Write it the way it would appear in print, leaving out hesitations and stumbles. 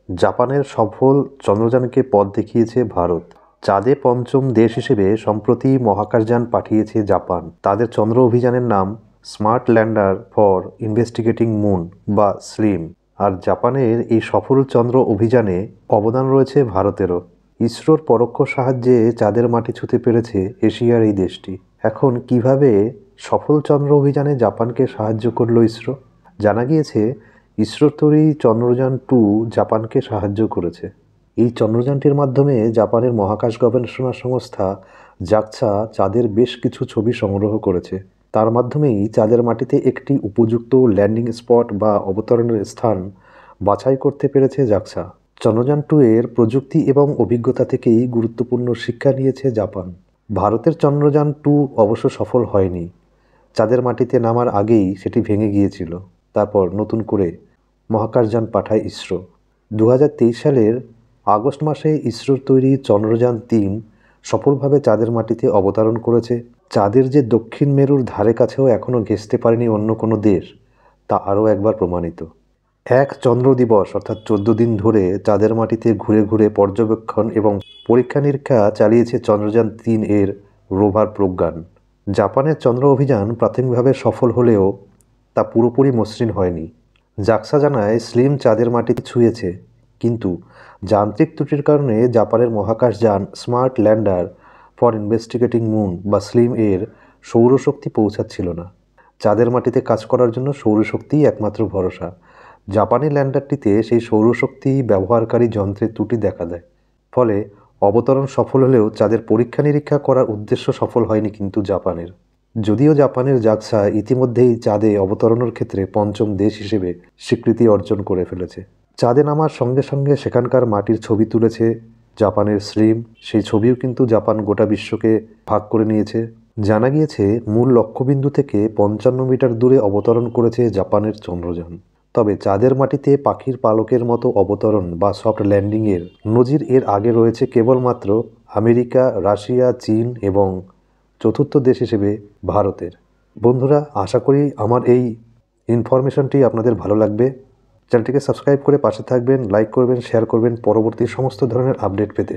জাপানের সফল চন্দ্রযানকে পথ দেখিয়েছে ভারত। চাঁদে পঞ্চম দেশ হিসেবে সম্প্রতি মহাকাশযান পাঠিয়েছে জাপান। তাদের চন্দ্র অভিযানের নাম smart lander for investigating moon বা স্লিম। আর জাপানের এই সফল চন্দ্র অভিযানে অবদান রয়েছে ভারতেরও। ইসরোর পরোক্ষ সাহায্যে চাঁদের মাটি ছুঁতে পেরেছে এশিয়ার এই দেশটি। এখন কিভাবে সফল চন্দ্র অভিযানে জাপানকে সাহায্য করল ইসরো? জানা গিয়েছে ইসরোর তৈরি চন্দ্রযান-2 জাপানকে সাহায্য করেছে। এই চন্দ্রযানটির মাধ্যমে জাপানের মহাকাশ গবেষণা সংস্থা জাক্সা চাঁদের বেশ কিছু ছবি সংগ্রহ করেছে। তার মাধ্যমেই চাঁদের মাটিতে একটি উপযুক্ত ল্যান্ডিং স্পট বা অবতরণের স্থান বাছাই করতে পেরেছে জাক্সা। চন্দ্রযান-2 এর প্রযুক্তি এবং অভিজ্ঞতা থেকেই গুরুত্বপূর্ণ শিক্ষা নিয়েছে জাপান। ভারতের চন্দ্রযান-2 অবশ্য সফল হয়নি। চাঁদের মাটিতে নামার আগেই সেটি ভেঙে গিয়েছিল। তারপর নতুন করে মহাকাশযান পাঠায় ইসরো। 2023 সালের আগস্ট মাসে ইসরোর তৈরি চন্দ্রযান-3 সফলভাবে চাঁদের মাটিতে অবতরণ করেছে। চাঁদের যে দক্ষিণ মেরুর ধারে কাছেও এখনও ঘেঁষতে পারেনি অন্য কোনো দেশ, তা আরও একবার প্রমাণিত। এক চন্দ্র দিবস অর্থাৎ 14 দিন ধরে চাঁদের মাটিতে ঘুরে ঘুরে পর্যবেক্ষণ এবং পরীক্ষা নিরীক্ষা চালিয়েছে চন্দ্রযান-3 এর রোভার প্রজ্ঞান। জাপানের চন্দ্র অভিযান প্রাথমিকভাবে সফল হলেও তা পুরোপুরি মসৃণ হয়নি। জাক্সা জানায় স্লিম চাঁদের মাটিতে ছুঁয়েছে, কিন্তু যান্ত্রিক ত্রুটির কারণে জাপানের মহাকাশযান smart lander for investigating moon বা স্লিম এর সৌরশক্তি পৌঁছাচ্ছিল না। চাঁদের মাটিতে কাজ করার জন্য সৌরশক্তিই একমাত্র ভরসা। জাপানি ল্যান্ডারটিতে সেই সৌরশক্তি ব্যবহারকারী যন্ত্রের ত্রুটি দেখা দেয়। ফলে অবতরণ সফল হলেও চাঁদের পরীক্ষা নিরীক্ষা করার উদ্দেশ্য সফল হয়নি কিন্তু জাপানের। যদিও জাপানের জাক্সা ইতিমধ্যেই চাঁদে অবতরণের ক্ষেত্রে পঞ্চম দেশ হিসেবে স্বীকৃতি অর্জন করে ফেলেছে। চাঁদে নামার সঙ্গে সঙ্গে সেখানকার মাটির ছবি তুলেছে জাপানের স্লিম। সেই ছবিও কিন্তু জাপান গোটা বিশ্বকে ভাগ করে নিয়েছে। জানা গিয়েছে মূল লক্ষ্যবিন্দু থেকে 55 মিটার দূরে অবতরণ করেছে জাপানের চন্দ্রযান। তবে চাঁদের মাটিতে পাখির পালকের মতো অবতরণ বা সফট ল্যান্ডিংয়ের নজির এর আগে রয়েছে কেবলমাত্র আমেরিকা, রাশিয়া, চীন এবং চতুর্থ দেশ হিসেবে ভারতের। বন্ধুরা, আশা করি আমার এই ইনফরমেশনটি আপনাদের ভালো লাগবে। চ্যানেলটিকে সাবস্ক্রাইব করে পাশে থাকবেন, লাইক করবেন, শেয়ার করবেন পরবর্তী সমস্ত ধরনের আপডেট পেতে।